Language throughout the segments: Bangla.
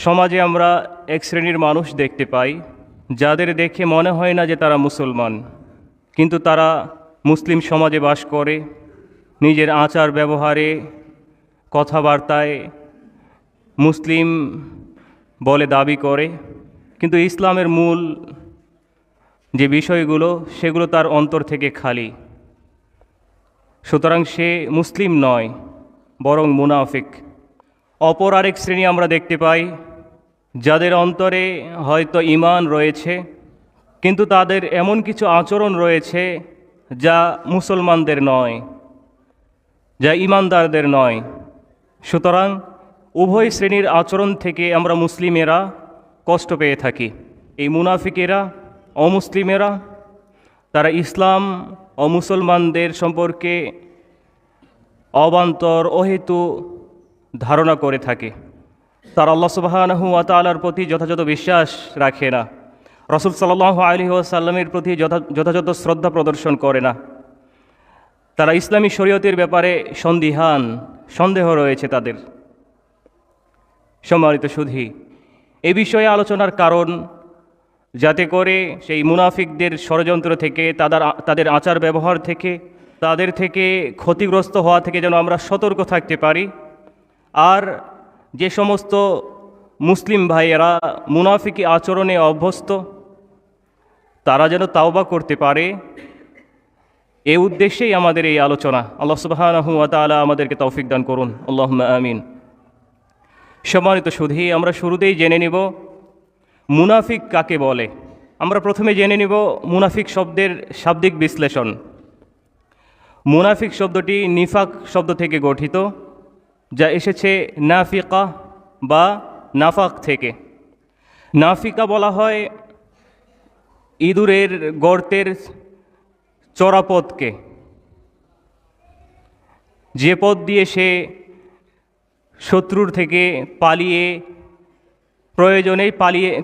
সমাজে আমরা এক শ্রেণীর মানুষ দেখতে পাই যাদের দেখে মনে হয় না যে তারা মুসলমান, কিন্তু তারা মুসলিম সমাজে বাস করে, নিজের আচার ব্যবহারে কথাবার্তায় মুসলিম বলে দাবি করে, কিন্তু ইসলামের মূল যে বিষয়গুলো সেগুলো তার অন্তর থেকে খালি। সুতরাং সে মুসলিম নয়, বরং মুনাফিক। অপর আরেক শ্রেণী আমরা দেখতে পাই যাদের অন্তরে হয়তো ঈমান রয়েছে, কিন্তু তাদের এমন কিছু আচরণ রয়েছে যা মুসলমানদের নয়, যা ঈমানদারদের নয়। সুতরাং উভয় শ্রেণীর আচরণ থেকে আমরা মুসলিমেরা কষ্ট পেয়ে থাকি। এই মুনাফিকেরা, অমুসলিমেরা, তারা ইসলাম ও মুসলমানদের সম্পর্কে অবান্তর অহেতু ধারণা করে থাকে। তারা আল্লাহ সুবহানাহু ওয়া তাআলার প্রতি যথাযথ বিশ্বাস রাখে না, রাসূল সাল্লাল্লাহু আলাইহি ওয়াসাল্লামের প্রতি যথাযথ শ্রদ্ধা প্রদর্শন করে না। তারা ইসলামী শরীয়তের ব্যাপারে সন্দেহ রয়েছে তাদের। সম্মানিত সুধী, এই বিষয়ে আলোচনার কারণ, যাতে করে সেই মুনাফিকদের ষড়যন্ত্র থেকে, তাদের আচার ব্যবহার থেকে, তাদের থেকে ক্ষতিগ্রস্ত হওয়া থেকে যেন আমরা সতর্ক থাকতে পারি। আর যে সমস্ত মুসলিম ভাইয়েরা মুনাফিকি আচরণে অভ্যস্ত, তারা যেন তাওবা করতে পারে, এই উদ্দেশ্যেই আমাদের এই আলোচনা। আল্লাহ সুবহানাহু ওয়া তাআলা আমাদেরকে তৌফিক দান করুন, আল্লাহুম্মা আমিন। সম্মানিত সুধী, আমরা শুরুতেই জেনে নিব মুনাফিক কাকে বলে। আমরা প্রথমে জেনে নিব মুনাফিক শব্দের শাব্দিক বিশ্লেষণ। মুনাফিক শব্দটি নিফাক শব্দ থেকে গঠিত, যা এসেছে নাফিকা বা নাফাক থেকে। নাফিকা বলা হয় ইঁদুরের গর্তের চড়াপথকে, যে পথ দিয়ে সে শত্রুর থেকে প্রয়োজনে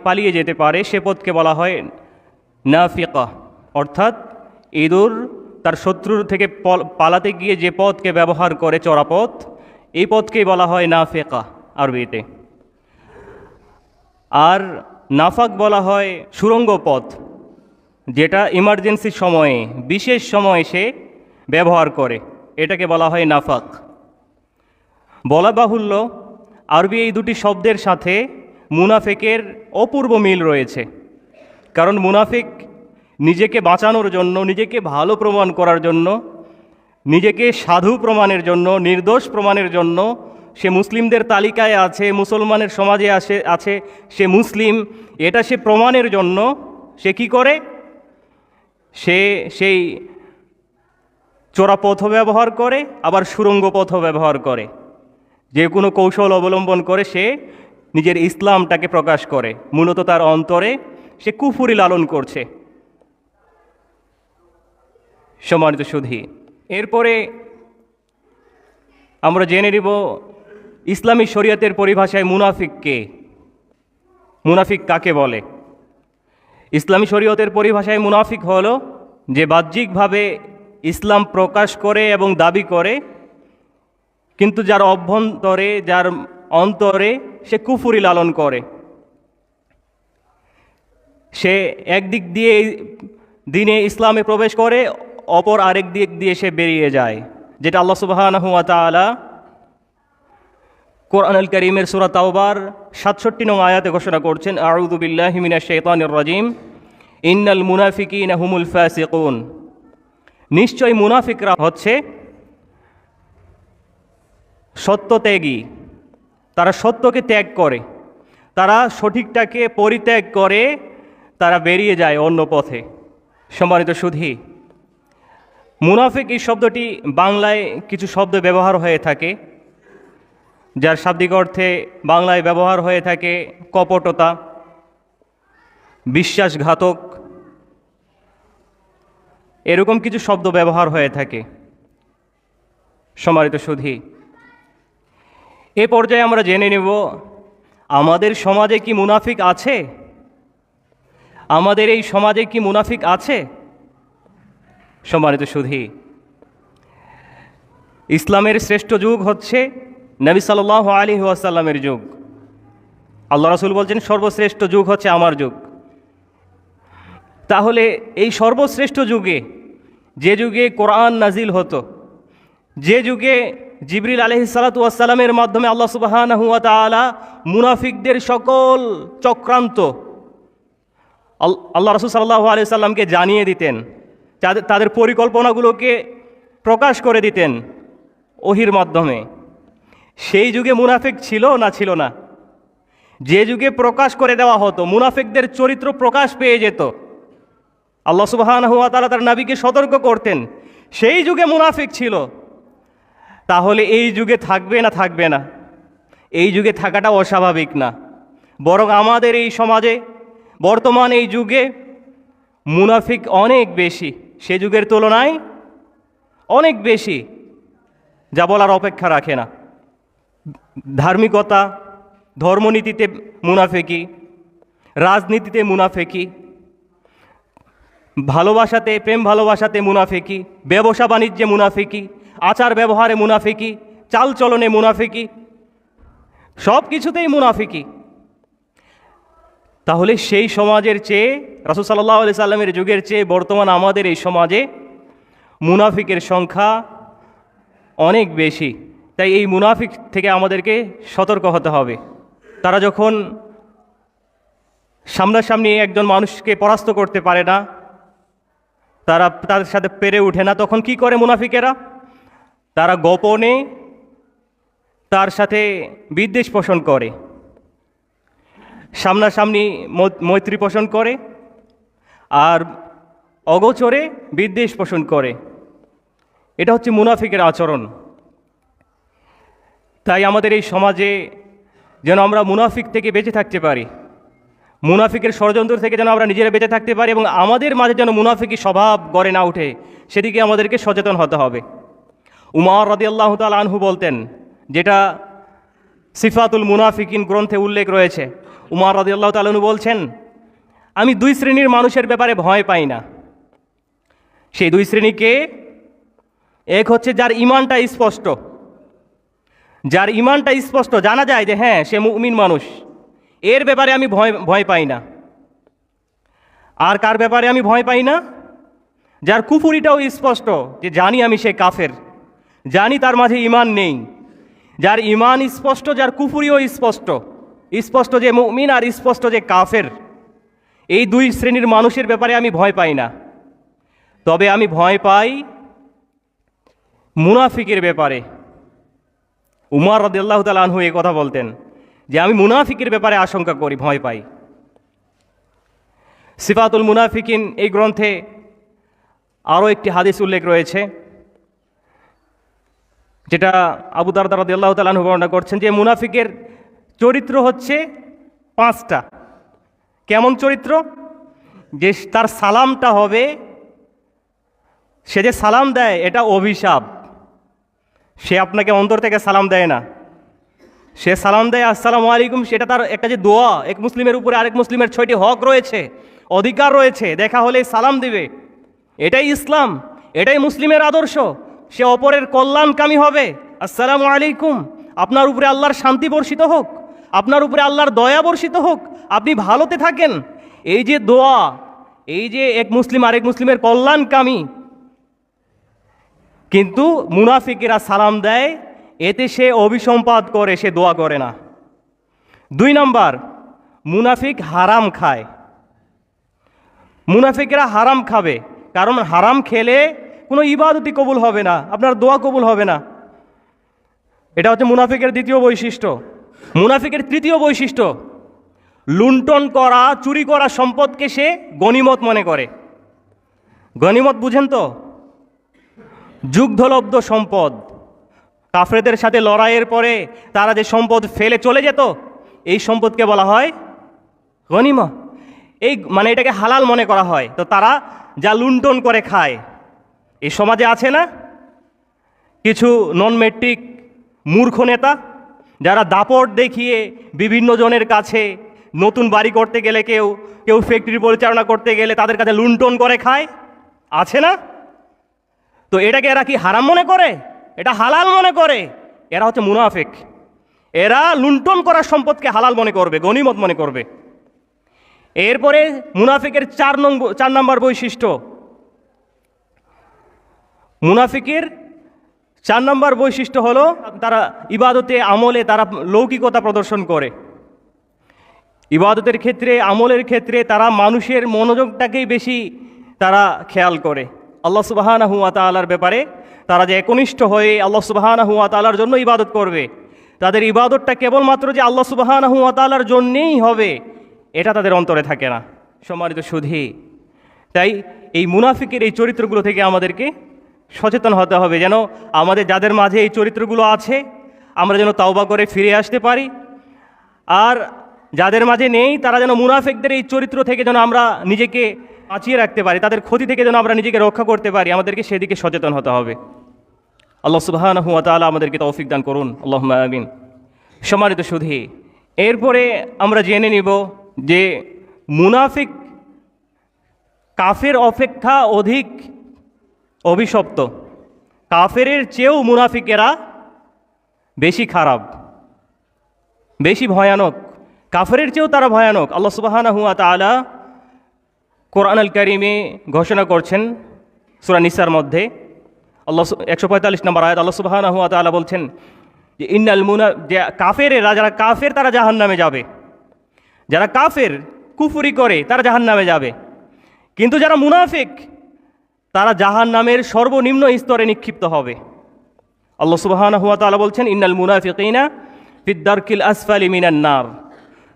পালিয়ে যেতে পারে, সে পথকে বলা হয় নাফিকা। অর্থাৎ ইঁদুর তার শত্রুর থেকে পালাতে গিয়ে যে পথকে ব্যবহার করে, চড়াপথ, এই পথকেই বলা হয় নাফিকা আরবিতে। আর নাফাক বলা হয় সুড়ঙ্গ পথ, যেটা ইমার্জেন্সি সময়ে, বিশেষ সময়ে সে ব্যবহার করে, এটাকে বলা হয় নাফাক। বলা বাহুল্য, আরবি এই দুটি শব্দের সাথে মুনাফিকের অপূর্ব মিল রয়েছে। কারণ মুনাফিক নিজেকে বাঁচানোর জন্য, নিজেকে ভালো প্রমাণ করার জন্য, নিজেকে সাধু প্রমাণের জন্য, নির্দোষ প্রমাণের জন্য সে মুসলিমদের তালিকায় আছে, মুসলমানের সমাজে আছে, সে মুসলিম, এটা সে প্রমাণের জন্য সে কি করে? সে সেই চোরাপথও ব্যবহার করে, আবার সুড়ঙ্গ পথও ব্যবহার করে। যে কোনো কৌশল অবলম্বন করে সে নিজের ইসলামটাকে প্রকাশ করে। মূলত তার অন্তরে সে কুফরি লালন করছে। সম্মানিত সুধী, এরপরে আমরা জেনে নিব ইসলামী শরীয়তের পরিভাষায় মুনাফিক কাকে বলে। ইসলামী শরীয়তের পরিভাষায় মুনাফিক হলো যে বাহ্যিকভাবে ইসলাম প্রকাশ করে এবং দাবি করে, কিন্তু যার অভ্যন্তরে, যার অন্তরে সে কুফরি লালন করে। সে একদিক দিয়ে দিনে ইসলামে প্রবেশ করে, অপর আরেক দিক দিয়ে সে বেরিয়ে যায়, যেটা আল্লাহ সুবহানাহু ওয়া তাআলা কোরআনুল কারীমের সূরা তাওবার ৬৭ নং আয়াতে ঘোষণা করছেন, আউযু বিল্লাহি মিনাশ শাইতানির রাজিম, ইন্নাল মুনাফিকিনা হুমুল ফাসিকুন। নিশ্চয় মুনাফিকরা হচ্ছে সত্যত্যাগী, তারা সত্যকে ত্যাগ করে, তারা সঠিকটাকে পরিত্যাগ করে, তারা বেরিয়ে যায় অন্য পথে। সম্মানিত সুধী, মুনাফিক এই শব্দটি বাংলায় কিছু শব্দ ব্যবহার হয়ে থাকে, যার শাব্দিক অর্থে বাংলায় ব্যবহার হয়ে থাকে কপটতা, বিশ্বাসঘাতক, এরকম কিছু শব্দ ব্যবহার হয়ে থাকে। সম্মানিত সুধী, এ পর্যায়ে আমরা জেনে নেব আমাদের সমাজে কি মুনাফিক আছে? আমাদের এই সমাজে কি মুনাফিক আছে? সম্মানিত সুধী, ইসলামের শ্রেষ্ঠ যুগ হচ্ছে নবী সাল্লাল্লাহু আলাইহি ওয়াসাল্লামের যুগ। আল্লাহ রাসূল বলছেন সর্বশ্রেষ্ঠ যুগ হচ্ছে আমার যুগ। তাহলে এই সর্বশ্রেষ্ঠ যুগে, যে যুগে কোরআন নাজিল হতো, যে যুগে জিবরিল আলাইহিসসালাতু ওয়াসসালামের মাধ্যমে আল্লাহ সুবহানাহু ওয়া তাআলা মুনাফিকদের সকল চক্রান্ত আল্লাহ রাসূল সাল্লাল্লাহু আলাইহি সাল্লামকে জানিয়ে দিতেন, তাদের পরিকল্পনাগুলোকে প্রকাশ করে দিতেন ওহির মাধ্যমে, সেই যুগে মুনাফিক ছিল না ছিল না? যে যুগে প্রকাশ করে দেওয়া হতো, মুনাফিকদের চরিত্র প্রকাশ পেয়ে যেত, আল্লাহ সুবহানাহু ওয়া তাআলা তার নবীকে সতর্ক করতেন, সেই যুগে মুনাফিক ছিল। তাহলে এই যুগে থাকবে না থাকবে না? এই যুগে থাকাটা অস্বাভাবিক না, বরং আমাদের এই সমাজে বর্তমান এই যুগে মুনাফিক অনেক বেশি, সে যুগের তুলনায় অনেক বেশি, যা বলার অপেক্ষা রাখে না। ধার্মিকতা, ধর্মনীতিতে মুনাফিকি, রাজনীতিতে মুনাফিকি, ভালোবাসাতে, প্রেম ভালোবাসাতে মুনাফিকি, ব্যবসা বাণিজ্যে মুনাফিকি, আচার ব্যবহারে মুনাফিকি, চালচলনে মুনাফিকি, সব কিছুতেই মুনাফিকি। তাহলে সেই সমাজের চেয়ে, রাসূল সাল্লাল্লাহু আলাইহি সাল্লামের যুগের চেয়ে বর্তমান আমাদের এই সমাজে মুনাফিকের সংখ্যা অনেক বেশি। তাই এই মুনাফিক থেকে আমাদেরকে সতর্ক হতে হবে। তারা যখন সামনাসামনি একজন মানুষকে পরাস্ত করতে পারে না, তারা তাদের সাথে পেরে ওঠে না, তখন কি করে মুনাফিকেরা? তারা গোপনে তার সাথে বিদ্বেষ পোষণ করে, সামনাসামনি মৈত্রী পোষণ করে, আর অগোচরে বিদ্বেষ পোষণ করে। এটা হচ্ছে মুনাফিকের আচরণ। তাই আমাদের এই সমাজে যেন আমরা মুনাফিক থেকে বেঁচে থাকতে পারি, মুনাফিকের ষড়যন্ত্র থেকে যেন আমরা নিজেরা বেঁচে থাকতে পারি, এবং আমাদের মাঝে যেন মুনাফিকি স্বভাব গড়ে না ওঠে, সেদিকে আমাদেরকে সচেতন হতে হবে। উমর রাদিয়াল্লাহু তাআলা আনহু বলতেন, যেটা সিফাতুল মুনাফিকিন গ্রন্থে উল্লেখ রয়েছে, উমর রাদিয়াল্লাহু তাআলা আনহু বলছেন, আমি দুই শ্রেণীর মানুষের ব্যাপারে ভয় পাই না। সেই দুই শ্রেণীকে, এক হচ্ছে যার ঈমানটা স্পষ্ট, যার ঈমানটা স্পষ্ট, জানা যায় যে হ্যাঁ সে মুমিন মানুষ, এর ব্যাপারে আমি ভয় পাই না। আর কার ব্যাপারে আমি ভয় পাই না? যার কুফুরিটাও স্পষ্ট, যে জানি আমি সে কাফের, জানি তার মাঝে ঈমান নেই। যার ঈমান স্পষ্ট, যার কুফুরিও স্পষ্ট, স্পষ্ট যে মুমিন আর স্পষ্ট যে কাফের, এই দুই শ্রেণীর মানুষের ব্যাপারে আমি ভয় পাই না। তবে আমি ভয় পাই মুনাফিকের ব্যাপারে। উমর রাদিয়াল্লাহু তাআলা আনহু এই কথা বলতেন যে আমি মুনাফিকের ব্যাপারে আশঙ্কা করি, ভয় পাই। সিফাতুল মুনাফিকিন এই গ্রন্থে আরও একটি হাদিস উল্লেখ রয়েছে, যেটা আবু দারদা রাদিয়াল্লাহু তাআলা আনহু বর্ণনা করছেন, যে মুনাফিকের চরিত্র হচ্ছে 5টা। কেমন চরিত্র? যে তার সালামটা হবে, সে যে সালাম দেয় এটা অভিশাপ। সে আপনাকে অন্তর থেকে সালাম দেয় না, সে সালাম দেয় আসসালামু আলাইকুম, সেটা তার একটা যে দোয়া, এক মুসলিমের উপরে আরেক মুসলিমের 6টি হক রয়েছে, অধিকার রয়েছে, দেখা হলে সালাম দিবে। এটাই ইসলাম, এটাই মুসলিমের আদর্শ। সে অপরের কল্যাণকামী হবে। আসসালামু আলাইকুম, আপনার উপরে আল্লাহর শান্তি বর্ষিত হোক, আপনার উপরে আল্লাহর দয়া বর্ষিত হোক, আপনি ভালোতে থাকেন। এই যে দোয়া, এই যে এক মুসলিম আরেক মুসলিমের কল্যাণকামী। কিন্তু মুনাফিকেরা সালাম দেয়, এতে সে অভিসম্পাদ করে, সে দোয়া করে না। 2 নম্বর, মুনাফিক হারাম খায়। মুনাফিকেরা হারাম খাবে, কারণ হারাম খেলে কোনো ইবাদতই কবুল হবে না, আপনার দোয়া কবুল হবে না। এটা হচ্ছে মুনাফিকের 2য় বৈশিষ্ট্য। মুনাফিকের 3য় বৈশিষ্ট্য, লুণ্ঠন করা, চুরি করা সম্পদকে সে গনিমত মনে করে। গনিমত বুঝেন তো? যুদ্ধলব্ধ সম্পদ। কাফেরদের সাথে লড়াইয়ের পরে তারা যে সম্পদ ফেলে চলে যেত, এই সম্পদকে বলা হয় গনিমা। এই মানে এটাকে হালাল মনে করা হয়। তো তারা যা লুণ্ঠন করে খায়, এই সমাজে আছে না কিছু নন মেট্রিক মূর্খ নেতা, যারা দাপট দেখিয়ে বিভিন্ন জনের কাছে, নতুন বাড়ি করতে গেলে, কেউ ফ্যাক্টরি পরিচালনা করতে গেলে তাদের কাছে লুণ্ঠন করে খায়, আছে না? তো এটাকে এরা কি হারাম মনে করে? এটা হালাল মনে করে। এরা হচ্ছে মুনাফিক। এরা লুণ্ঠন করা সম্পদকে হালাল মনে করবে, গনিমত মনে করবে। এরপরে মুনাফিকের চার নম্বর বৈশিষ্ট্য, মুনাফিকের 4 নম্বর বৈশিষ্ট্য হলো তারা ইবাদতে আমলে তারা লৌকিকতা প্রদর্শন করে। ইবাদতের ক্ষেত্রে, আমলের ক্ষেত্রে তারা মানুষের মনোযোগটাকেই বেশি তারা খেয়াল করে। আল্লাহ সুবহানাহু ওয়া তাআলার ব্যাপারে তারা যে একনিষ্ঠ হয়ে আল্লাহ সুবহানাহু ওয়া তাআলার জন্য ইবাদত করবে, তাদের ইবাদতটা কেবলমাত্র যে আল্লাহ সুবহানাহু ওয়া তাআলার জন্যেই হবে, এটা তাদের অন্তরে থাকে না। সম্মানিত সুধী, তাই এই মুনাফিকের এই চরিত্রগুলো থেকে আমাদেরকে সচেতন হতে হবে, যেন আমাদের যাদের মাঝে এই চরিত্রগুলো আছে আমরা যেন তাওবা করে ফিরে আসতে পারি। আর যাদের মাঝে নেই তারা যেন মুনাফিকদের এই চরিত্র থেকে যেন আমরা নিজেকে বাঁচিয়ে রাখতে পারি, তাদের ক্ষতি থেকে যেন আমরা নিজেকে রক্ষা করতে পারি, আমাদেরকে সেদিকে সচেতন হতে হবে। আল্লাহ সুবহানাহু ওয়া তাআলা আমাদেরকে তৌফিক দান করুন, আল্লাহুম্মা আমিন। সম্মানিত সুধী, এরপরে আমরা জেনে নিব যে মুনাফিক কাফের অপেক্ষা অধিক অভিশপ্ত। কাফেরের চেয়েও মুনাফিকেরা বেশি খারাপ, বেশি ভয়ানক, কাফেরের চেয়েও তারা ভয়ানক। আল্লাহ সুবহানাহু ওয়া তাআলা কোরআনুল কারীমে ঘোষণা করছেন সূরা নিসার মধ্যে 145 নম্বর আয়াত, আল্লাহ সুবহানাহু ওয়া তাআলা বলছেন যে কাফেরেরা, যারা কাফের তারা জাহান্নামে যাবে, যারা কাফের কুফরি করে তারা জাহান্নামে যাবে, কিন্তু যারা মুনাফিক তারা জাহান্নামের সর্বনিম্ন স্তরে নিক্ষিপ্ত হবে। আল্লাহ সুবহানাহু ওয়া তাআলা বলছেন ইন্নাল মুনাফিকিনা ফিদ দারকিল আসফালি মিনান নার,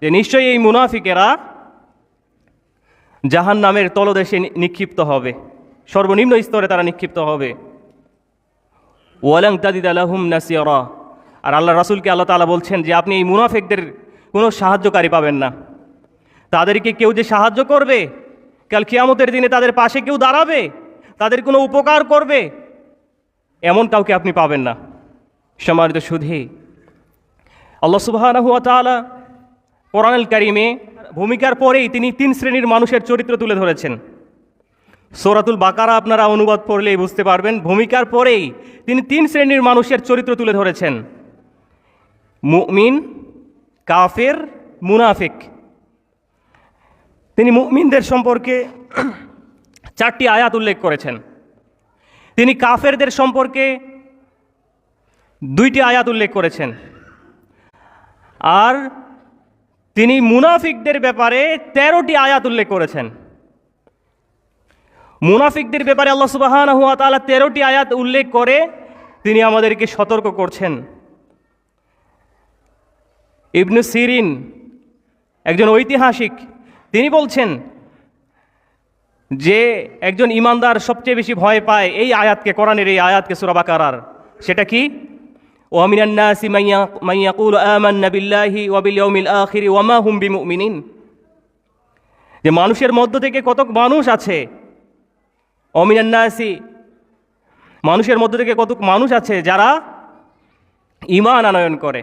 যে নিশ্চয়ই এই মুনাফিকেরা জাহান্নামের তলদেশে নিক্ষিপ্ত হবে, সর্বনিম্ন স্তরে তারা নিক্ষিপ্ত হবে। ওয়ালাং তাজিদ লাহুম নাসিরা, আর আল্লাহ রাসূলকে আল্লাহ তাআলা বলছেন যে আপনি এই মুনাফিকদের কোনো সাহায্যকারী পাবেন না, তাদেরকে কেউ যে সাহায্য করবে, কাল কিয়ামতের দিনে তাদের পাশে কেউ দাঁড়াবে, তাদের কোনো উপকার করবে, এমন কাউকে আপনি পাবেন না। সম্মানিত সুধী, আল্লাহ সুবহানাহু ওয়া তাআলা কোরআনুল কারীমে ভূমিকার পরেই তিনি 3 শ্রেণীর মানুষের চরিত্র তুলে ধরেছেন। সূরাতুল বাকারা আপনারা অনুবাদ পড়লেই বুঝতে পারবেন, ভূমিকার পরেই তিনি 3 শ্রেণীর মানুষের চরিত্র তুলে ধরেছেন: মুমিন, কাফের, মুনাফিক। তিনি মুমিনদের সম্পর্কে 4টি আয়াত উল্লেখ করেছেন, তিনি কাফেরদের সম্পর্কে 2টি আয়াত উল্লেখ করেছেন, আর তিনি মুনাফিকদের ব্যাপারে 13টি আয়াত উল্লেখ করেছেন। মুনাফিকদের ব্যাপারে আল্লাহ সুবহানাহু ওয়া তাআলা 13টি আয়াত উল্লেখ করে তিনি আমাদেরকে সতর্ক করছেন। ইবনে সিরিন একজন ঐতিহাসিক, তিনি বলছেন যে একজন ইমানদার সবচেয়ে বেশি ভয় পায় এই আয়াতকে, কোরআনের এই আয়াতকে, সূরা বাকারার। সেটা কি? ওয়া মিনান নাসি মান ইয়াকুলু আমান্না বিল্লাহি ওয়া বিল ইয়াউমিল আখির ওয়া মা হুম বিমুমিনিন, যে মানুষের মধ্য থেকে কত মানুষ আছে, ওয়া মিনান নাসি, মানুষের মধ্য থেকে কত মানুষ আছে যারা ঈমান আনয়ন করে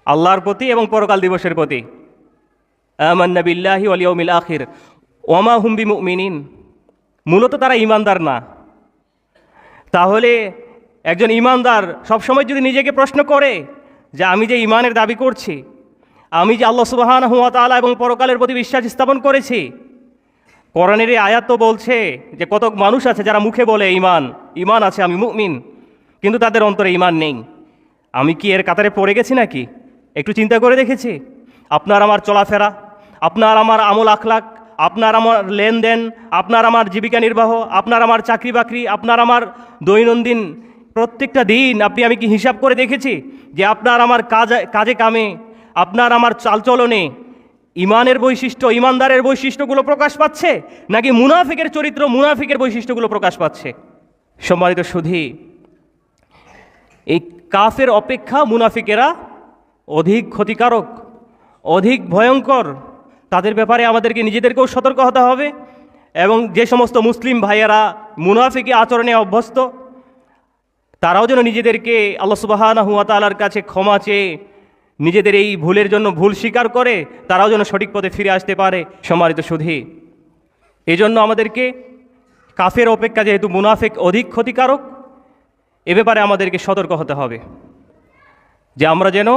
আল্লাহর প্রতি এবং পরকাল দিবসের প্রতি। আমান্না বিল্লাহি ওয়াল ইয়াউমিল আখির ওয়া মা হুম বিমুমিনিন, মূলত তারা ঈমানদার না। তাহলে একজন ঈমানদার সবসময় যদি নিজেকে প্রশ্ন করে যে আমি যে ঈমানের দাবি করছি, আমি যে আল্লাহ সুবহানাহু ওয়া তাআলা এবং পরকালের প্রতি বিশ্বাস স্থাপন করেছি, কোরআনের এই আয়াত তো বলছে যে কত মানুষ আছে যারা মুখে বলে ঈমান আছে, আমি মুমিন, কিন্তু তাদের অন্তরে ঈমান নেই। আমি কি এর কাতারে পড়ে গেছি নাকি? একটু চিন্তা করে দেখেছি। আপনার আমার চলাফেরা, আপনার আমার আমল আখলাক, আপনার আমার লেনদেন, আপনার আমার জীবিকা নির্বাহ, আপনার আমার চাকরি বাকরি, আপনার আমার দৈনন্দিন প্রত্যেকটা দিন আমি কি হিসাব করে দেখেছি যে আপনার আমার কাজে কামে, আপনার আমার চালচলনে ঈমানের বৈশিষ্ট্য, ঈমানদারের বৈশিষ্ট্যগুলো প্রকাশ পাচ্ছে, নাকি মুনাফিকের চরিত্র, মুনাফিকের বৈশিষ্ট্যগুলো প্রকাশ পাচ্ছে? সম্মানিত সুধী, এই কাফের অপেক্ষা মুনাফিকেরা অধিক ক্ষতিকারক, অধিক ভয়ঙ্কর। তাদের ব্যাপারে আমাদেরকে নিজেদেরকেও সতর্ক হতে হবে, এবং যে সমস্ত মুসলিম ভাইয়েরা মুনাফিকি আচরণে অভ্যস্ত, তারাও যেন নিজেদেরকে আল্লাহ সুবহানাহু ওয়া তাআলার কাছে ক্ষমা চেয়ে নিজেদের এই ভুলের জন্য ভুল স্বীকার করে তারাও যেন সঠিক পথে ফিরে আসতে পারে। সম্মানিত সুধী, এই জন্য আমাদেরকে কাফের অপেক্ষা যেহেতু মুনাফিক অধিক ক্ষতিকারক, এ ব্যাপারে আমাদেরকে সতর্ক হতে হবে। যে আমরা যেন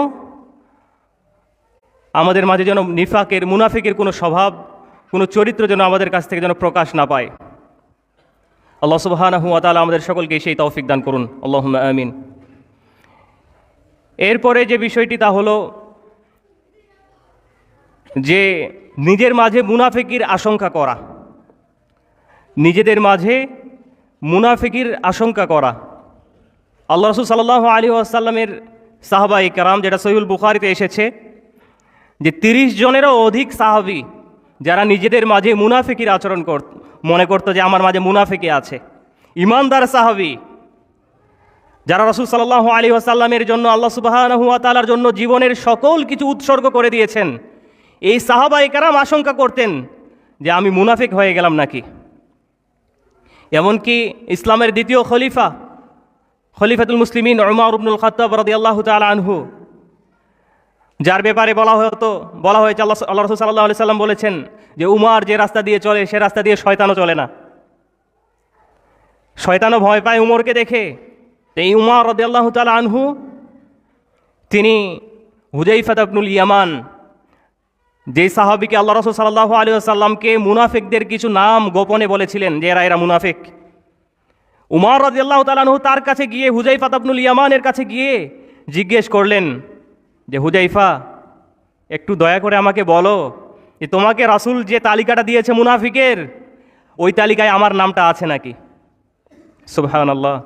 আমাদের মাঝে যেন মুনাফিকের কোনো স্বভাব, কোনো চরিত্র যেন আমাদের কাছ থেকে যেন প্রকাশ না পায়। আল্লাহ সুবহানাহু ওয়া তাআলা আমাদের সকলকে সেই তৌফিক দান করুন, আল্লাহুম্মা আমিন। এরপরে যে বিষয়টি তা হলো যে নিজের মাঝে মুনাফিকির আশঙ্কা করা, নিজেদের মাঝে মুনাফিকির আশঙ্কা করা। আল্লাহ রাসূল সাল্লাল্লাহু আলাইহি ওয়াসাল্লামের সাহাবায়ে কেরাম, যেটা সহিহুল বুখারীতে এসেছে, যে 30 জনেরও অধিক সাহাবী যারা নিজেদের মাঝে মুনাফিকির আচরণ মনে করতো যে আমার মাঝে মুনাফিকি আছে, ইমানদার সাহাবী যারা রাসূল সাল্লাল্লাহু আলাইহি ওয়াসাল্লামের জন্য, আল্লাহ সুবহানাহু ওয়া তাআলার জন্য জীবনের সকল কিছু উৎসর্গ করে দিয়েছেন, এই সাহাবায়ে কেরাম আশঙ্কা করতেন যে আমি মুনাফিক হয়ে গেলাম নাকি। এমনকি ইসলামের দ্বিতীয় খলিফাতুল মুসলিমিন উমর ইবনুল খাত্তাব রাদিয়াল্লাহু তাআলা আনহু, যার ব্যাপারে বলা হয়েছে আল্লাহ রাসূল সাল্লাল্লাহু আলাইহি সাল্লাম বলেছেন যে উমর যে রাস্তা দিয়ে চলে সে রাস্তা দিয়ে শয়তানও চলে না, শয়তানও ভয় পায় উমরকে দেখে। এই উমর রাদিয়াল্লাহু তাআলা আনহু তিনি হুযায়ফা ইবনুল ইয়ামান, যেই সাহাবীকে আল্লাহ রাসূল সাল্লাল্লাহু আলাইহি ওয়াসাল্লামকে মুনাফিকদের কিছু নাম গোপনে বলেছিলেন যে এরা মুনাফিক, উমর রাদিয়াল্লাহু তাআলা আনহু তার কাছে গিয়ে, হুযায়ফা ইবনুল ইয়ামানের কাছে গিয়ে জিজ্ঞেস করলেন যে হুযায়ফা, একটু দয়া করে আমাকে বলো যে তোমাকে রাসূল যে তালিকাটা দিয়েছে মুনাফিকের, ওই তালিকায় আমার নামটা আছে নাকি। সুবহানাল্লাহ।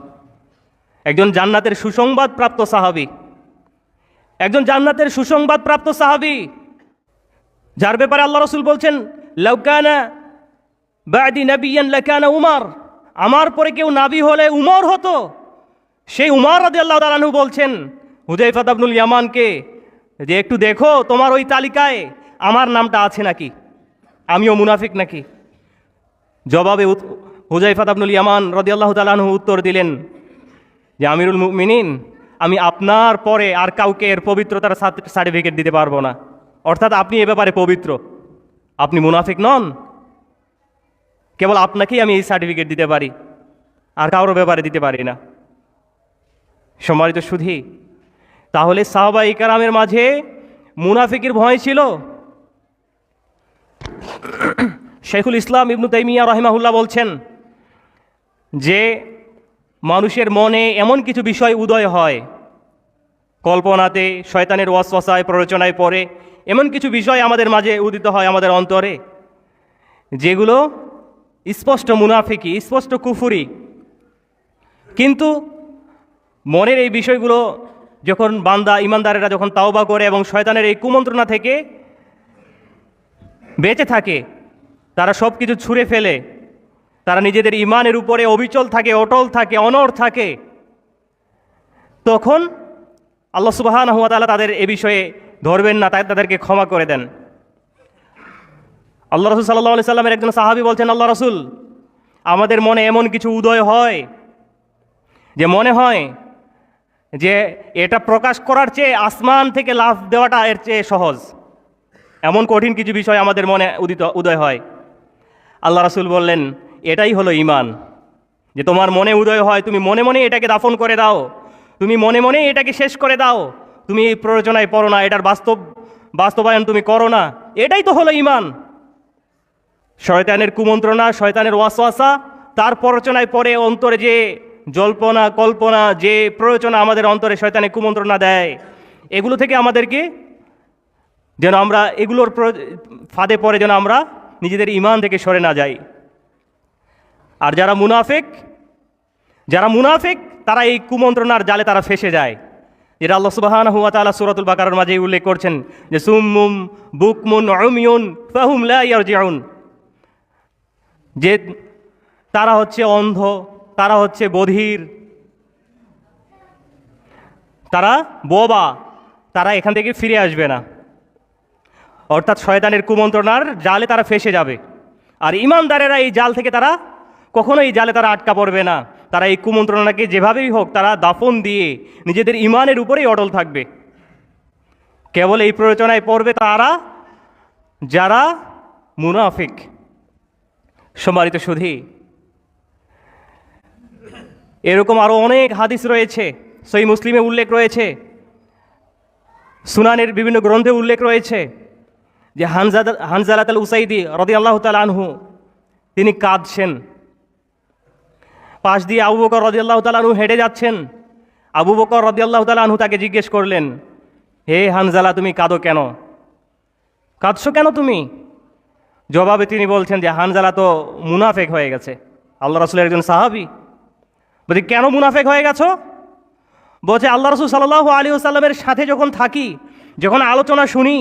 একজন জান্নাতের সুসংবাদ প্রাপ্ত সাহাবী, একজন জান্নাতের সুসংবাদ প্রাপ্ত সাহাবী, যার ব্যাপারে আল্লাহ রাসূল বলছেন লাউ কানা বা'দি নাবিয়্যান লাকানা উমর, আমার পরে কেউ নাবী হলে উমর হতো। সেই উমর রাদিয়াল্লাহু তাআলা আনহু বলছেন হুযায়ফা ইবনুল ইয়ামানকে যে একটু দেখো তোমার ওই তালিকায় আমার নামটা আছে নাকি, আমিও মুনাফিক নাকি। জবাবে হুযায়ফা ইবনুল ইয়ামান রাদিয়াল্লাহু তাআলা আনহু উত্তর দিলেন যে আমিরুল মুমিনিন, আমি আপনার পরে আর কাউকে এর পবিত্রতার সার্টিফিকেট দিতে পারবো না, অর্থাৎ আপনি এ ব্যাপারে পবিত্র, আপনি মুনাফিক নন, কেবল আপনাকেই আমি এই সার্টিফিকেট দিতে পারি, আর কারোর ব্যাপারে দিতে পারি না। সম্মানিত সুধী, তাহলে সাহাবায়ে কেরামের মাঝে মুনাফিকের ভয় ছিল। শাইখুল ইসলাম ইবনু তাইমিয়া রাহিমাহুল্লাহ বলছেন যে মানুষের মনে এমন কিছু বিষয় উদয় হয়, কল্পনাতে, শয়তানের ওয়াসওয়াসায়, প্ররোচনায় পড়ে এমন কিছু বিষয় আমাদের মাঝে উদিত হয় আমাদের অন্তরে, যেগুলো স্পষ্ট মুনাফিকি, স্পষ্ট কুফরি। কিন্তু মনের এই বিষয়গুলো যখন বান্দা, ইমানদারেরা যখন তাওবা করে এবং শয়তানের এই কুমন্ত্রণা থেকে বেঁচে থাকে, তারা সব কিছু ছুঁড়ে ফেলে, তারা নিজেদের ইমানের উপরে অবিচল থাকে, অটল থাকে, অনড় থাকে, তখন আল্লাহ সুবহানাহু ওয়া তাআলা তাদের এ বিষয়ে ধরবেন না, তাদেরকে ক্ষমা করে দেন। আল্লাহ রাসূল সাল্লাল্লাহু আলাইহি সাল্লামের একজন সাহাবী বলছেন, আল্লাহ রাসূল, আমাদের মনে এমন কিছু উদয় হয় যে মনে হয় যে এটা প্রকাশ করার চেয়ে আসমান থেকে লাফ দেওয়াটা এর চেয়ে সহজ, এমন কঠিন কিছু বিষয় আমাদের মনে উদয় হয়। আল্লাহ রাসূল বললেন, এটাই হলো ঈমান, যে তোমার মনে উদয় হয়, তুমি মনে মনে এটাকে দাফন করে দাও, তুমি মনে মনে এটাকে শেষ করে দাও, তুমি এই প্ররোচনায় পড়ো না, এটার বাস্তবায়ন তুমি করো না, এটাই তো হলো ঈমান। শয়তানের কুমন্ত্রণা, শয়তানের ওয়াসওয়াসা, তার প্ররোচনায় পড়ে অন্তরে যে জল্পনা কল্পনা, যে প্ররোচনা আমাদের অন্তরে শয়তানের কুমন্ত্রণা দেয়, এগুলো থেকে আমাদেরকে যেন আমরা এগুলোর ফাঁদে পড়ে যেন আমরা নিজেদের ঈমান থেকে সরে না যাই। আর যারা মুনাফিক তারা এই কুমন্ত্রণার জালে তারা ফেসে যায়, যেটা আল্লাহ সুবহানাহু ওয়া তাআলা সূরাতুল বাকারার মাঝে উল্লেখ করছেন যে সুম্মুম বুকমুন উমিয়ুন ফাহুম লা ইয়ারজিউন, যে তারা হচ্ছে অন্ধ, তারা হচ্ছে বধির, তারা বোবা, তারা এখান থেকে ফিরে আসবে না। অর্থাৎ শয়তানের কুমন্ত্রণার জালে তারা ফেসে যাবে। আর ঈমানদারেরা এই জাল থেকে তারা কখনো এই জালে তারা আটকা পড়বে না, তারা এই কুমন্ত্রণাকে যেভাবেই হোক তারা দাফন দিয়ে নিজেদের ঈমানের উপরেই অটল থাকবে। কেবল এই প্ররোচনায় পড়বে তারা যারা মুনাফিক। সম্মানিত সুধী, এরকম আরও অনেক হাদিস রয়েছে, সহিহ মুসলিমে উল্লেখ রয়েছে সুনানের বিভিন্ন গ্রন্থে উল্লেখ রয়েছে যে হানজালাত আল উসাইদি রাদিয়াল্লাহু তাআলা আনহু তিনি কাঁদছেন। পাশ দিয়ে আবু বকর রাদিয়াল্লাহু তাআলা আনহু হেঁটে যাচ্ছেন। আবু বকর রাদিয়াল্লাহু তাআলা আনহু তাকে জিজ্ঞেস করলেন, হে হানজালা, তুমি কাঁদো কেন? কাঁদছো কেন তুমি? জবাবে তিনি বলছেন যে হানজালা তো মুনাফেক হয়ে গেছে। আল্লাহ রাসূলের একজন সাহাবী। বলছে, কেন মুনাফেক হয়ে গেছো? বলছে, আল্লাহ রাসূল সাল্লাল্লাহু আলাইহি ওয়াসাল্লামের সাথে যখন থাকি, যখন আলোচনা শুনি,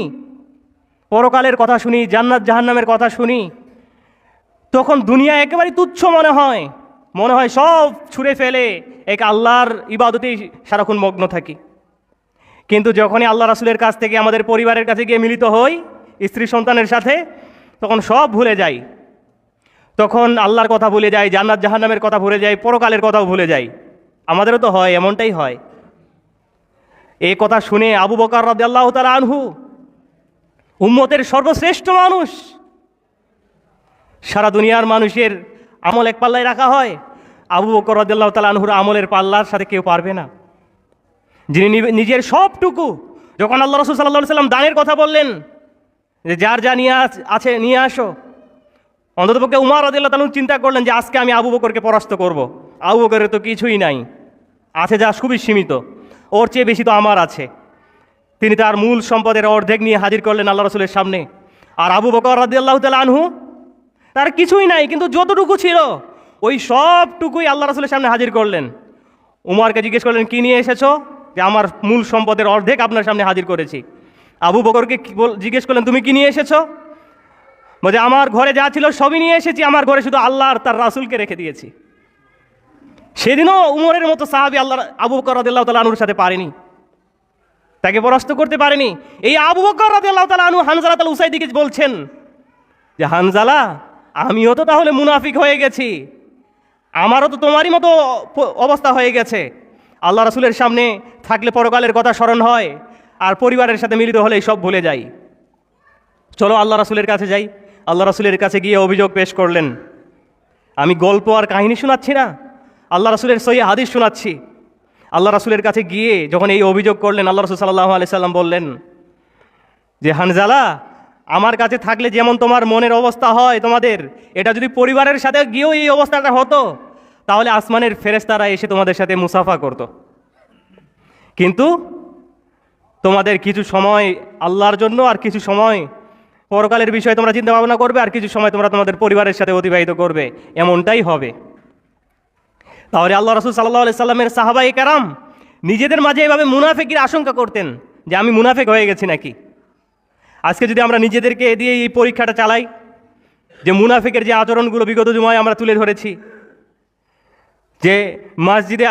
পরকালের কথা শুনি, জান্নাত জাহান্নামের কথা শুনি, তখন দুনিয়া একেবারে তুচ্ছ মনে হয়। মনে হয় সব ছুঁড়ে ফেলে এক আল্লাহর ইবাদতেই সারাক্ষণ মগ্ন থাকি। কিন্তু যখনই আল্লাহ রাসূলের কাছ থেকে আমাদের পরিবারের কাছে গিয়ে মিলিত হই, স্ত্রী সন্তানের সাথে, তখন সব ভুলে যাই। তখন আল্লাহর কথা ভুলে যাই, জান্নাত জাহান্নামের কথা ভুলে যাই, পরকালের কথাও ভুলে যাই। আমাদেরও তো হয়, এমনটাই হয়। এই কথা শুনে আবু বকর রাদিয়াল্লাহু তাআলা আনহু, উম্মতের সর্বশ্রেষ্ঠ মানুষ, সারা দুনিয়ার মানুষের আমল এক পাল্লায় রাখা হয়, আবু বকর রাদিয়াল্লাহু তাআলা আনহুর আমলের পাল্লার সাথে কেউ পারবে না। যিনি নিজের সবটুকু, যখন আল্লাহ রাসূল সাল্লাল্লাহু আলাইহি সাল্লাম দানের কথা বললেন যে যার যা নিয়ে আছে নিয়ে আসো, অন্ততপক্ষে উমর রাদিয়াল্লাহু তাআলা চিন্তা করলেন যে আজকে আমি আবু বকরকে পরাস্ত করব। আবু বকরের তো কিছুই নাই, আছে যা খুবই সীমিত, ওর চেয়ে বেশি তো আমার আছে। তিনি তার মূল সম্পদের অর্ধেক নিয়ে হাজির করলেন আল্লাহ রাসূলের সামনে। আর আবু বকর রাদিয়াল্লাহু তাআলা আনহু, তার কিছুই নাই, কিন্তু যতটুকু ছিল ওই সবটুকুই আল্লাহ রাসূলের সামনে হাজির করলেন। উমরকে জিজ্ঞেস করলেন, কি নিয়ে এসেছো? যে আমার মূল সম্পদের অর্ধেক আপনার সামনে হাজির করেছি। আবু বকরকে জিজ্ঞেস করলেন, তুমি কি নিয়ে এসেছো? বলছে, আমার ঘরে যা ছিল সবই নিয়ে এসেছি, আমার ঘরে শুধু আল্লাহ আর তার রাসূলকে রেখে দিয়েছি। সেদিনও উমরের মতো সাহাবী আল্লাহ আবু বকর রাদিয়াল্লাহু তাআলা আনহুর সাথে পারেনি, তাকে পরাস্ত করতে পারেনি। এই আবু বকর রাদিয়াল্লাহু তাআলা আনহু হানজালাত আল উসাইদিকে বলছেন যে, হানজালা, আমিও তো তাহলে মুনাফিক হয়ে গেছি, আমারও তো তোমারই মতো অবস্থা হয়ে গেছে। আল্লাহ রাসূলের সামনে থাকলে পরকালের কথা স্মরণ হয়, আর পরিবারের সাথে মিলিত হলে সব ভুলে যাই। চলো আল্লাহ রাসূলের কাছে যাই। আল্লাহ রাসূলের কাছে গিয়ে অভিযোগ পেশ করলেন। আমি গল্প আর কাহিনী শোনাচ্ছি না, আল্লাহ রাসূলের সহিহ হাদিস শোনাচ্ছি। আল্লাহ রাসূলের কাছে গিয়ে যখন এই অভিযোগ করলেন, আল্লাহ রাসূল সাল্লাল্লাহু আলাইহি সাল্লাম বললেন যে, হানজালা, আমার কাছে থাকলে যেমন তোমার মনের অবস্থা হয় তোমাদের, এটা যদি পরিবারের সাথে গিয়েও এই অবস্থাটা হতো, তাহলে আসমানের ফেরেশতারা এসে তোমাদের সাথে মুসাফা করত। কিন্তু তোমাদের কিছু সময় আল্লাহর জন্য, আর কিছু সময় পরকালের বিষয়ে তোমরা চিন্তা ভাবনা করবে, আর কিছু সময় তোমরা তোমাদের পরিবারের সাথে অতিবাহিত করবে, এমনটাই হবে। তাহলে আল্লাহ রাসূল সাল্লাল্লাহু আলাইহি সাল্লামের সাহাবায়ে কেরাম নিজেদের মাঝে এভাবে মুনাফিকের আশঙ্কা করতেন যে আমি মুনাফিক হয়ে গেছি নাকি। আজকে যদি আমরা নিজেদেরকে দিয়ে এই পরীক্ষাটা চালাই, যে মুনাফিকের যে আচরণগুলো বিগত জুমায় আমরা তুলে ধরেছি, যে মসজিদে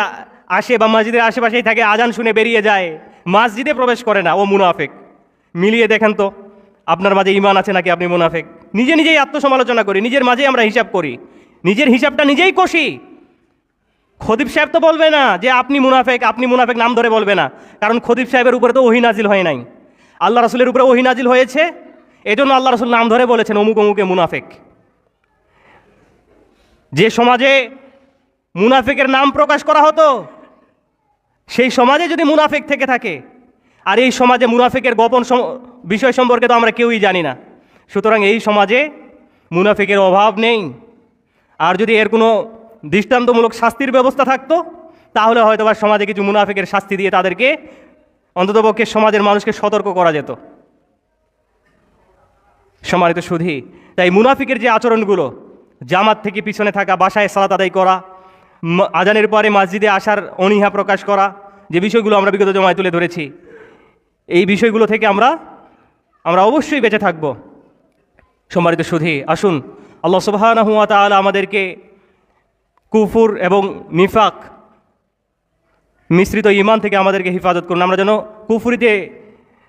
আসে বা মসজিদের আশেপাশেই থাকে, আজান শুনে বেরিয়ে যায়, মসজিদে প্রবেশ করে না, ও মুনাফিক। মিলিয়ে দেখেন তো আপনার মাঝে ঈমান আছে নাকি আপনি মুনাফিক। নিজেই আত্মসমালোচনা করি, নিজের মাঝেই আমরা হিসাব করি, নিজের হিসাবটা নিজেই কষি। খতিব সাহেব তো বলবে না যে আপনি মুনাফিক নাম ধরে বলবে না, কারণ খতিব সাহেবের উপরে তো ওহী নাজিল হয় নাই, আল্লাহ রাসূলের উপরে ওহী নাজিল হয়েছে, এজন্য আল্লাহ রাসূল নাম ধরে বলেছেন অমুক অমুকে মুনাফিক। যে সমাজে মুনাফিকের নাম প্রকাশ করা হতো, সেই সমাজে যদি মুনাফিক থেকে থাকে, আর এই সমাজে মুনাফিকের গোপন বিষয় সম্পর্কে তো আমরা কেউই জানি না, সুতরাং এই সমাজে মুনাফিকের অভাব নেই। আর যদি এর কোনো দৃষ্টান্তমূলক শাস্তির ব্যবস্থা থাকতো, তাহলে হয়তো বা সমাজে কিছু মুনাফিকের শাস্তি দিয়ে তাদেরকে অন্ততপক্ষে সমাজের মানুষকে সতর্ক করা যেত। সম্মানিত সুধী, তাই মুনাফিকের যে আচরণগুলো, জামাত থেকে পিছনে থাকা, বাসায় সালাত আদায় করা, আজানের পরে মসজিদে আসার অনীহা প্রকাশ করা, যে বিষয়গুলো আমরা বিগত জমায় তুলে ধরেছি, এই বিষয়গুলো থেকে আমরা অবশ্যই বেঁচে থাকব। সম্মানিত সুধী, আসুন আল্লাহ সুবহানাহু ওয়া তাআলা আমাদেরকে কুফর এবং নিফাক মিশ্রিত ঈমান থেকে আমাদেরকে হেফাজত করুন। আমরা যেন কুফরিতে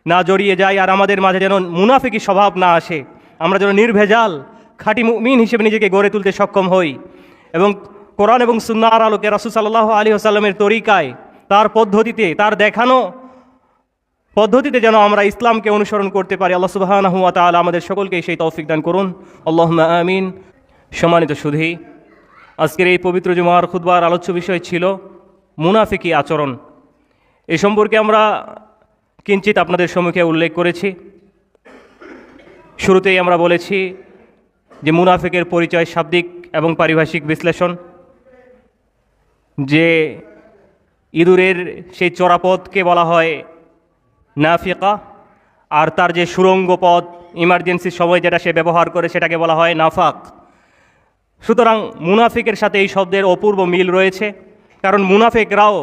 না জড়িয়ে যাই, আর আমাদের মাঝে যেন মুনাফিকি স্বভাব না আসে। আমরা যেন নির্ভেজাল খাঁটি মুমিন হিসেবে নিজেকে গড়ে তুলতে সক্ষম হই, এবং কোরআন এবং সুন্নাহর আলোকে রাসূল সাল্লাল্লাহু আলাইহি ওয়াসাল্লামের তরিকায়, তার পদ্ধতিতে, তার দেখানো পদ্ধতিতে যেন আমরা ইসলামকে অনুসরণ করতে পারি। আল্লাহ সুবহানাহু ওয়া তাআলা আমাদের সকলকে সেই তৌফিক দান করুন, আল্লাহুম্মা আমিন। সম্মানিত সুধী, আজকের এই পবিত্র জুমার খুতবার আলোচ্য বিষয় ছিল মুনাফিকি আচরণ। এ সম্পর্কে আমরা কিঞ্চিত আপনাদের সম্মুখে উল্লেখ করেছি। শুরুতেই আমরা বলেছি যে মুনাফিকের পরিচয় শাব্দিক এবং পারিভাষিক বিশ্লেষণ, যে ইঁদুরের সেই চোরাপথকে বলা হয় নাফিকা, আর তার যে সুরঙ্গ পথ ইমার্জেন্সির সময় যেটা সে ব্যবহার করে সেটাকে বলা হয় নাফাক। সুতরাং মুনাফিকের সাথে এই শব্দের অপূর্ব মিল রয়েছে, কারণ মুনাফিকরাও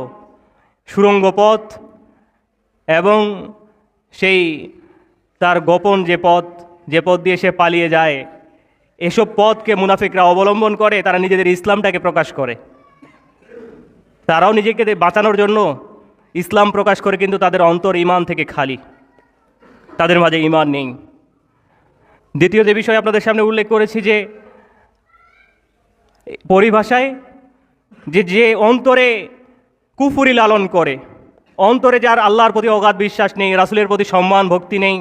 সুরঙ্গ পথ এবং সেই তার গোপন যে পথ দিয়ে সে পালিয়ে যায়, এসব পথকে মুনাফিকরা অবলম্বন করে। তারা নিজেদের ইসলামটাকে প্রকাশ করে, তারাও নিজেকে বাঁচানোর জন্য ইসলাম প্রকাশ করে, কিন্তু তাদের অন্তর ঈমান থেকে খালি, তাদের মাঝে ঈমান নেই। দ্বিতীয় যে বিষয় আপনাদের সামনে উল্লেখ করেছি, যে পরিভাষায় যে অন্তরে কুফুরি লালন করে, অন্তরে যার আল্লাহর প্রতি অগাধ বিশ্বাস নেই, রাসূলের প্রতি সম্মান ভক্তি নেই,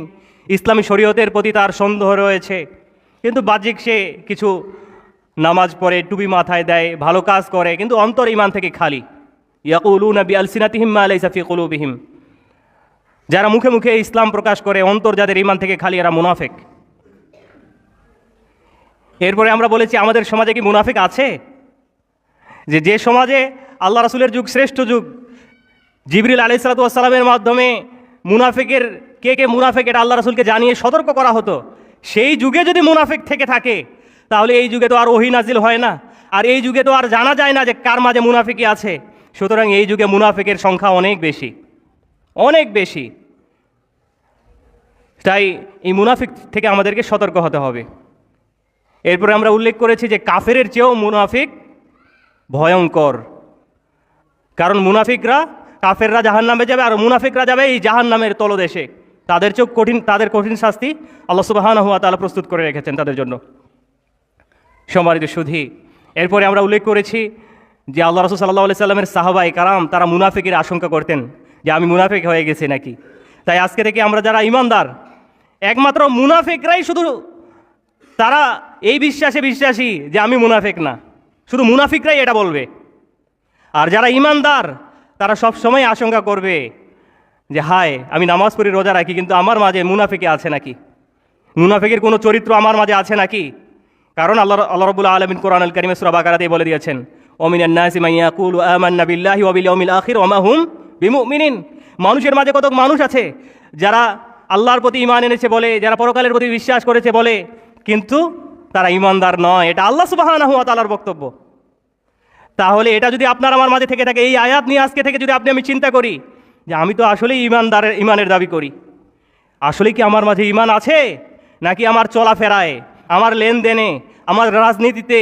ইসলামী শরীয়তের প্রতি তার সন্দেহ রয়েছে, কিন্তু বাহ্যিক সে কিছু নামাজ পড়ে, টুপি মাথায় দেয়, ভালো কাজ করে, কিন্তু অন্তর ঈমান থেকে খালি। ইয়াকুলুনা বিআলসিনাতিহিম মা লাইসা ফি কুলুবিহিম, যারা মুখে মুখে ইসলাম প্রকাশ করে, অন্তর যাদের ঈমান থেকে খালি, এরা মুনাফিক। এরপরে আমরা বলেছি আমাদের সমাজে কি মুনাফিক আছে? যে সমাজে আল্লাহ রাসূলের যুগ শ্রেষ্ঠ যুগ, জিবরিল আলাইহিস সালাতু ওয়াস সালামের মাধ্যমে মুনাফিকের কে মুনাফিক এটা আল্লাহ রাসূলকে জানিয়ে সতর্ক করা হতো, সেই যুগে যদি মুনাফিক থেকে থাকে তাহলে এই যুগে তো আর ওহী নাজিল হয় না, আর এই যুগে তো আর জানা যায় না যে কার মাঝে মুনাফিকি আছে। সুতরাং এই যুগে মুনাফিকের সংখ্যা অনেক বেশি, অনেক বেশি। তাই এই মুনাফিক থেকে আমাদেরকে সতর্ক হতে হবে। এরপরে আমরা উল্লেখ করেছি যে কাফেরের চেয়েও মুনাফিক ভয়ঙ্কর, কারণ মুনাফিকরা, কাফেররা জাহান্নামে যাবে, আর মুনাফিকরা যাবে এই জাহান্নামের তলদেশে। তাদের কঠিন শাস্তি আল্লাহ সুবহানাহু ওয়া তাআলা প্রস্তুত করে রেখেছেন তাদের জন্য। সম্মানিত সুধী, এরপরে আমরা উল্লেখ করেছি যে আল্লাহ রাসূল সাল্লাল্লাহু আলাইহি সাল্লামের সাহাবায়ে কারাম তারা মুনাফিকের আশঙ্কা করতেন যে আমি মুনাফিক হয়ে গেছি নাকি। তাই আজকে থেকে আমরা যারা ঈমানদার, একমাত্র মুনাফিকরাই শুধু তারা এই বিশ্বাসী যে আমি মুনাফিক না, শুধু মুনাফিকরাই এটা বলবে। আর যারা ঈমানদার তারা সব সময় আশঙ্কা করবে যে হায়, আমি নামাজ পড়ি, রোজা রাখি, কিন্তু আমার মাঝে মুনাফিকে আছে নাকি, মুনাফিকের কোনো চরিত্র আমার মাঝে আছে নাকি। কারণ আল্লাহ রাব্বুল আলামিন কোরআনুল কারীমে সূরা বাকারাতে বলে দিয়েছেন, ওমিনান নাসি মান ইয়াকুলু আমান্না বিল্লাহি ওয়া বিল ইয়াউমিল আখির ওয়া মা হুম বিমুমিনিন। মানুষের মাঝে কত মানুষ আছে যারা আল্লাহর প্রতি ঈমান এনেছে বলে, যারা পরকালের প্রতি বিশ্বাস করেছে বলে, কিন্তু তারা ঈমানদার নয়। এটা আল্লাহ সুবহানাহু ওয়া তাআলার বক্তব্য। তাহলে এটা যদি আপনার আমার মাঝে থেকে থাকে, এই আয়াত নিয়ে আজকে থেকে যদি আমি চিন্তা করি যে আমি তো আসলেই ঈমানের দাবি করি, আসলে কি আমার মাঝে ঈমান আছে, নাকি আমার চলাফেরায়, আমার লেনদেনে, আমার রাজনীতিতে,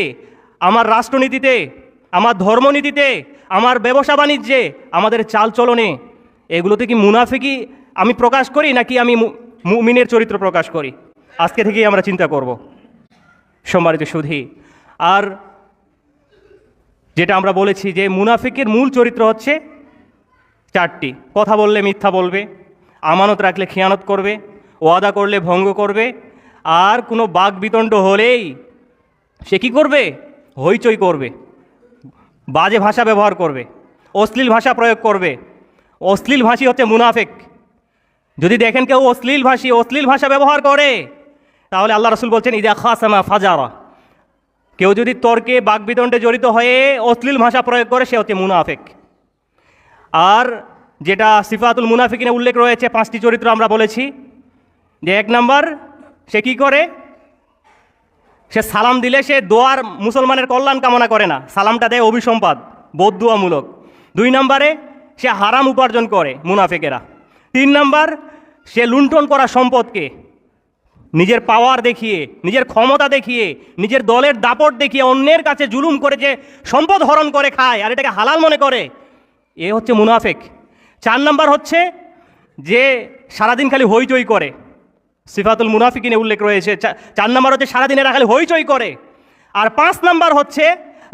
আমার রাষ্ট্রনীতিতে, আমার ধর্মনীতিতে, আমার ব্যবসা বাণিজ্যে, আমাদের চালচলনে, এগুলোতে কি মুনাফিকি আমি প্রকাশ করি, নাকি আমি মুমিনের চরিত্র প্রকাশ করি? আজকে থেকেই আমরা চিন্তা করব। সম্মানিত সুধী, আর যেটা আমরা বলেছি যে মুনাফিকের মূল চরিত্র হচ্ছে চারটি: কথা বললে মিথ্যা বলবে, আমানত রাখলে খেয়ানত করবে, ওয়াদা করলে ভঙ্গ করবে, আর কোনো বাকবিতণ্ড হলেই সে কী করবে? হইচই করবে, বাজে ভাষা ব্যবহার করবে, অশ্লীল ভাষা প্রয়োগ করবে। অশ্লীল ভাষী হচ্ছে মুনাফিক। যদি দেখেন কেউ অশ্লীল ভাষা ব্যবহার করে, তাহলে আল্লাহ রাসূল বলছেন ইযা খাসামা ফাজারা, কেউ যদি তর্কে বাকবিতণ্ডে জড়িত হয়ে অশ্লীল ভাষা প্রয়োগ করে, সে হচ্ছে মুনাফিক। আর যেটা সিফাতুল মুনাফিকিনে উল্লেখ রয়েছে, 5টি চরিত্র আমরা বলেছি, যে 1 নাম্বার, সে কি করে? সে সালাম দিলে সে দোয়ার, মুসলমানের কল্যাণ কামনা করে না, সালামটা দেয় অভিসম্পাদ, বদদুয়ামূলক। 2 নম্বরে সে হারাম উপার্জন করে মুনাফিকেরা। 3 নাম্বার, সে লুণ্ঠন করা সম্পদকে নিজের পাওয়ার দেখিয়ে, নিজের ক্ষমতা দেখিয়ে, নিজের দলের দাপট দেখিয়ে অন্যের কাছে জুলুম করে যে সম্পদ হরণ করে খায় আর এটাকে হালাল মনে করে, এ হচ্ছে মুনাফিক। 4 নাম্বার হচ্ছে যে সারাদিন খালি হইচই করে, সিফাতুল মুনাফিকিনে উল্লেখ রয়েছে। 4 নাম্বার হচ্ছে সারাদিন এরা খালি হইচই করে। আর 5 নাম্বার হচ্ছে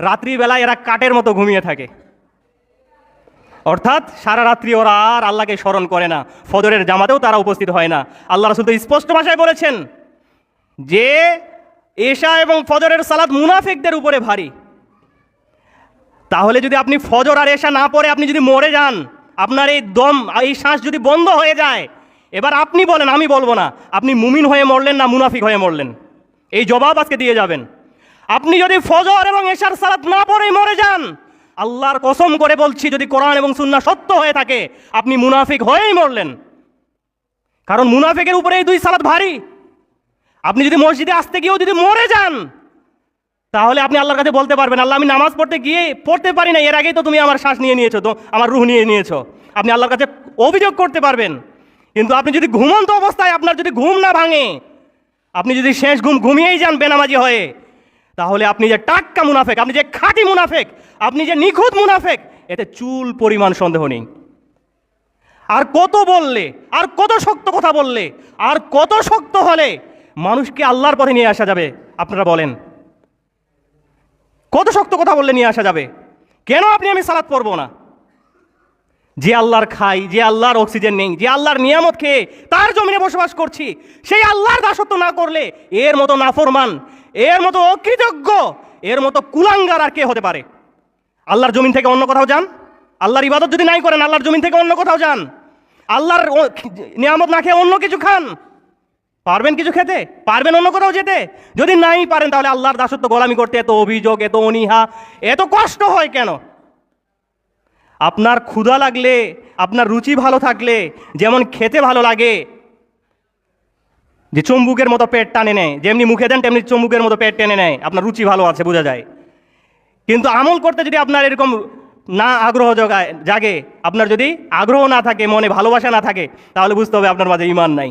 রাত্রিবেলায় এরা কাঠের মতো ঘুমিয়ে থাকে, অর্থাৎ সারা রাত্রি ওরা আর আল্লাহকে স্মরণ করে না, ফজরের জামাতেও তারা উপস্থিত হয় না। আল্লাহ রাসূল তো স্পষ্ট ভাষায় বলেছেন যে এশা এবং ফজরের সালাত মুনাফিকদের উপরে ভারী। তাহলে যদি আপনি ফজর আর এশা না পড়ে আপনি যদি মরে যান, আপনার এই শ্বাস যদি বন্ধ হয়ে যায়, এবার আপনি বলেন, আমি বলবো না, আপনি মুমিন হয়ে মরলেন না মুনাফিক হয়ে মরলেন? এই জবাব আজকে দিয়ে যাবেন। আপনি যদি ফজর এবং এশার সালাত না পড়েই মরে যান, আল্লাহর কসম করে বলছি, যদি কোরআন এবং সুন্নাহ সত্য হয়ে থাকে, আপনি মুনাফিক হয়েই মরলেন। কারণ মুনাফিকের উপরে এই দুই সালাত ভারী। আপনি যদি মসজিদে আসতে গিয়েও যদি মরে যান, তাহলে আপনি আল্লাহর কাছে বলতে পারবেন, আল্লাহ আমি নামাজ পড়তে পারি না, এর আগেই তো তুমি আমার শ্বাস নিয়ে নিয়েছো, তো আমার রুহ নিয়ে নিয়েছো। আপনি আল্লাহর কাছে অভিযোগ করতে পারবেন। কিন্তু আপনি যদি ঘুমন্ত অবস্থায় আপনার যদি ঘুম না ভাঙে, আপনি যদি শেষ ঘুমিয়েই যান বেনামাজি হয়ে, তাহলে আপনি যে টাটকা মুনাফেক, আপনি যে খাঁটি মুনাফেক, আপনি যে নিখুঁত মুনাফেক, এতে চুল পরিমাণ সন্দেহ নেই। আর কত বললে, আর কত শক্ত কথা বললে, আর কত শক্ত হলে মানুষকে আল্লাহর পথে নিয়ে আসা যাবে? আপনারা বলেন, কত শক্ত কথা বললে নিয়ে আসা যাবে? কেন আমি সালাত পড়বো না? যে আল্লাহর খাই, যে আল্লাহর অক্সিজেন নেই, যে আল্লাহর নিয়ামত খেয়ে তার জমিনে বসবাস করছি, সেই আল্লাহর দাসত্ব না করলে এর মতো নাফরমান, এর মতো অকৃতজ্ঞ, এর মতো কুলাঙ্গার আর কে হতে পারে? আল্লাহর জমিন থেকে অন্য কোথাও যান, আল্লাহর ইবাদত যদি নাই করেন, আল্লাহর জমিন থেকে অন্য কোথাও যান, আল্লাহর নিয়ামত না খেয়ে অন্য কিছু খান, পারবেন কিছু খেতে? পারবেন অন্য কোথাও যেতে? যদি নাই পারেন, তাহলে আল্লাহর দাসত্ব গোলামি করতে এত অভিযোগ, এত অনীহা, এত কষ্ট হয় কেন? আপনার ক্ষুধা লাগলে, আপনার রুচি ভালো থাকলে, যেমন খেতে ভালো লাগে, যে চুম্বুকের মতো পেট টানে নেয়, যেমনি মুখে দেন তেমনি চুম্বুকের মতো পেট টেনে নেয়, আপনার রুচি ভালো আছে বোঝা যায়। কিন্তু আমল করতে যদি আপনার এরকম না আগ্রহ জাগে, আপনার যদি আগ্রহ না থাকে, মনে ভালোবাসা না থাকে, তাহলে বুঝতে হবে আপনার মাঝে ঈমান নাই।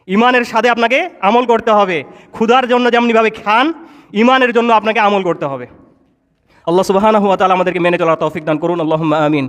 ঈমানের সাথে আপনাকে আমল করতে হবে। ক্ষুধার জন্য যেমনিভাবে খান, ঈমানের জন্য আপনাকে আমল করতে হবে। আল্লাহ সুবহানাহু ওয়া তাআলা আমাদেরকে মেনে চলার তৌফিক দান করুন। আল্লাহুম্মা আমিন।